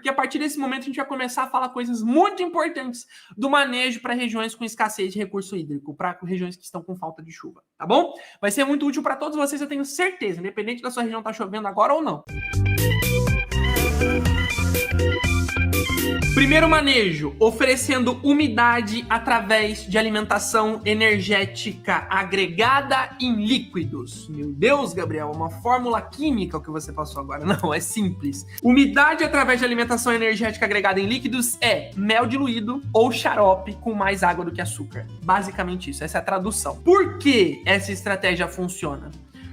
porque a partir desse momento a gente vai começar a falar coisas muito importantes do manejo para regiões com escassez de recurso hídrico, para regiões que estão com falta de chuva, tá bom? Vai ser muito útil para todos vocês, eu tenho certeza, independente da sua região estar chovendo agora ou não. Primeiro manejo, oferecendo umidade através de alimentação energética agregada em líquidos. Meu Deus, Gabriel, uma fórmula química o que você passou agora. Não, é simples. Umidade através de alimentação energética agregada em líquidos é mel diluído ou xarope com mais água do que açúcar. Basicamente isso, essa é a tradução. Por que essa estratégia funciona?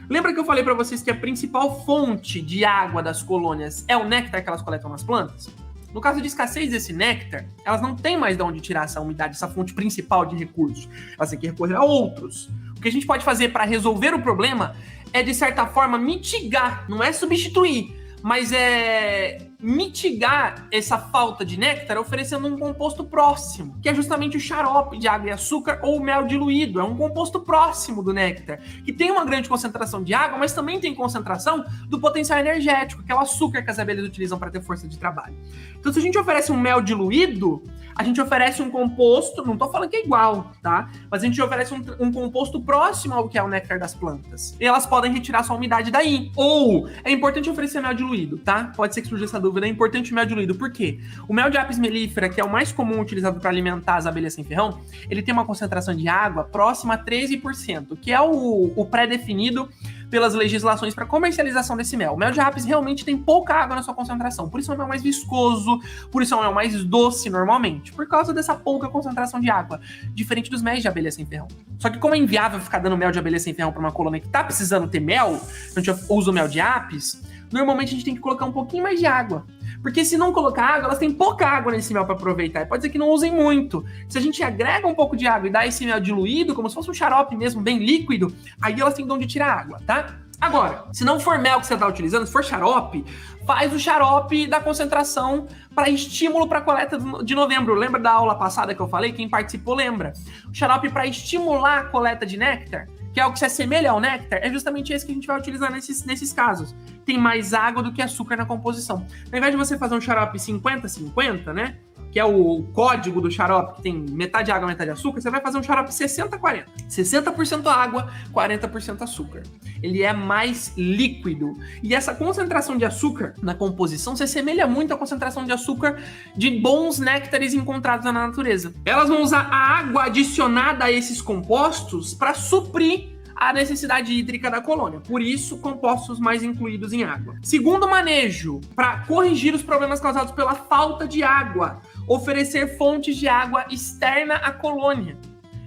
Lembra que eu falei para vocês que a principal fonte de água das colônias é o néctar que elas coletam nas plantas? No caso de escassez desse néctar, elas não têm mais de onde tirar essa umidade, essa fonte principal de recursos. Elas têm que recorrer a outros. O que a gente pode fazer para resolver o problema é, de certa forma, mitigar, não é substituir, mas é mitigar essa falta de néctar oferecendo um composto próximo, que é justamente o xarope de água e açúcar ou o mel diluído. É um composto próximo do néctar, que tem uma grande concentração de água, mas também tem concentração do potencial energético, que é o açúcar que as abelhas utilizam para ter força de trabalho. Então, se a gente oferece um mel diluído, a gente oferece um composto, não estou falando que é igual, tá? Mas a gente oferece um composto próximo ao que é o néctar das plantas. E elas podem retirar sua umidade daí. Ou é importante oferecer mel diluído, tá? Pode ser que surja essa dúvida, é importante o mel diluído. Por quê? O mel de apis mellifera, que é o mais comum utilizado para alimentar as abelhas sem ferrão, ele tem uma concentração de água próxima a 13%, que é o pré-definido pelas legislações para comercialização desse mel. O mel de apis realmente tem pouca água na sua concentração, por isso é um mel mais viscoso, por isso é um mel mais doce normalmente, por causa dessa pouca concentração de água, diferente dos mel de abelha sem ferrão. Só que como é inviável ficar dando mel de abelha sem ferrão para uma colônia que tá precisando ter mel, a gente usa o mel de apis, normalmente a gente tem que colocar um pouquinho mais de água. Porque se não colocar água, elas têm pouca água nesse mel para aproveitar. E pode ser que não usem muito. Se a gente agrega um pouco de água e dá esse mel diluído, como se fosse um xarope mesmo, bem líquido, aí elas têm de onde tirar água, tá? Agora, se não for mel que você está utilizando, se for xarope, faz o xarope da concentração para estímulo para a coleta de novembro. Lembra da aula passada que eu falei? Quem participou lembra. O xarope para estimular a coleta de néctar, que é o que se assemelha ao néctar, é justamente esse que a gente vai utilizar nesses casos. Tem mais água do que açúcar na composição. Ao invés de você fazer um xarope 50-50, né? Que é o código do xarope, que tem metade água, metade açúcar, você vai fazer um xarope 60-40. 60% água, 40% açúcar. Ele é mais líquido. E essa concentração de açúcar na composição se assemelha muito à concentração de açúcar de bons néctares encontrados na natureza. Elas vão usar a água adicionada a esses compostos para suprir a necessidade hídrica da colônia. Por isso, compostos mais incluídos em água. Segundo manejo, para corrigir os problemas causados pela falta de água, oferecer fontes de água externa à colônia.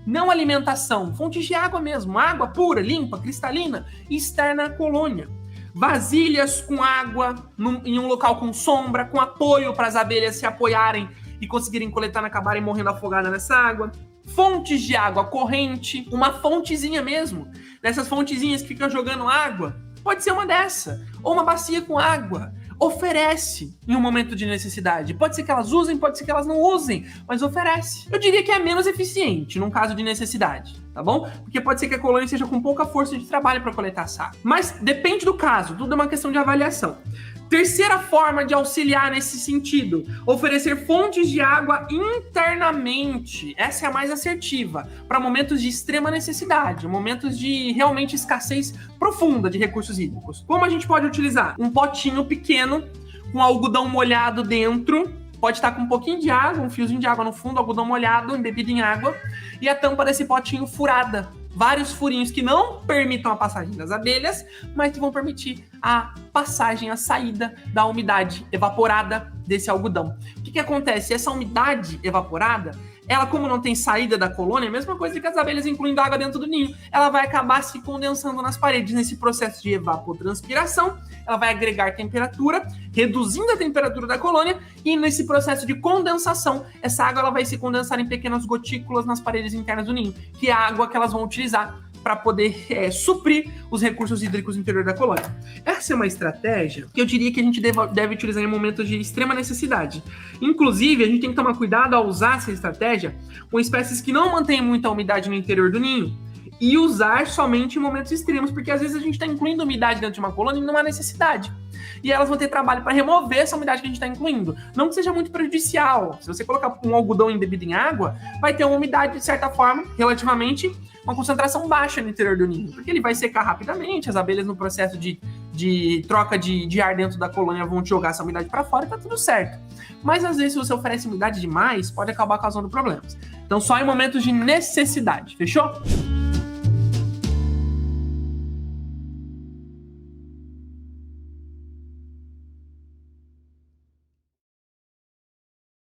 Não alimentação, fontes de água mesmo, água pura, limpa, cristalina, externa à colônia. Vasilhas com água em um local com sombra, com apoio para as abelhas se apoiarem e conseguirem coletar, não acabarem morrendo afogadas nessa água. Fontes de água corrente, uma fontezinha mesmo, dessas fontezinhas que ficam jogando água, pode ser uma dessa, ou uma bacia com água, oferece em um momento de necessidade, pode ser que elas usem, pode ser que elas não usem, mas oferece. Eu diria que é menos eficiente num caso de necessidade, tá bom? Porque pode ser que a colônia seja com pouca força de trabalho para coletar essa água, mas depende do caso, tudo é uma questão de avaliação. Terceira forma de auxiliar nesse sentido, oferecer fontes de água internamente. Essa é a mais assertiva, para momentos de extrema necessidade, momentos de realmente escassez profunda de recursos hídricos. Como a gente pode utilizar? Um potinho pequeno, com algodão molhado dentro, pode estar com um pouquinho de água, um fiozinho de água no fundo, algodão molhado, embebido em água, e a tampa desse potinho furada. Vários furinhos que não permitam a passagem das abelhas, mas que vão permitir a passagem, a saída da umidade evaporada desse algodão. O que acontece? Essa umidade evaporada, ela, como não tem saída da colônia, é a mesma coisa que as abelhas incluindo água dentro do ninho, ela vai acabar se condensando nas paredes. Nesse processo de evapotranspiração, ela vai agregar temperatura, reduzindo a temperatura da colônia, e nesse processo de condensação, essa água ela vai se condensar em pequenas gotículas nas paredes internas do ninho, que é a água que elas vão utilizar para poder suprir os recursos hídricos no interior da colônia. Essa é uma estratégia que eu diria que a gente deve utilizar em momentos de extrema necessidade. Inclusive, a gente tem que tomar cuidado ao usar essa estratégia com espécies que não mantêm muita umidade no interior do ninho e usar somente em momentos extremos, porque às vezes a gente está incluindo umidade dentro de uma colônia e não há necessidade. E elas vão ter trabalho para remover essa umidade que a gente está incluindo. Não que seja muito prejudicial. Se você colocar um algodão embebido em água, vai ter uma umidade, de certa forma, relativamente, uma concentração baixa no interior do ninho, porque ele vai secar rapidamente, as abelhas no processo de troca de ar dentro da colônia vão jogar essa umidade para fora e tá tudo certo. Mas às vezes se você oferece umidade demais, pode acabar causando problemas. Então só em momentos de necessidade, fechou?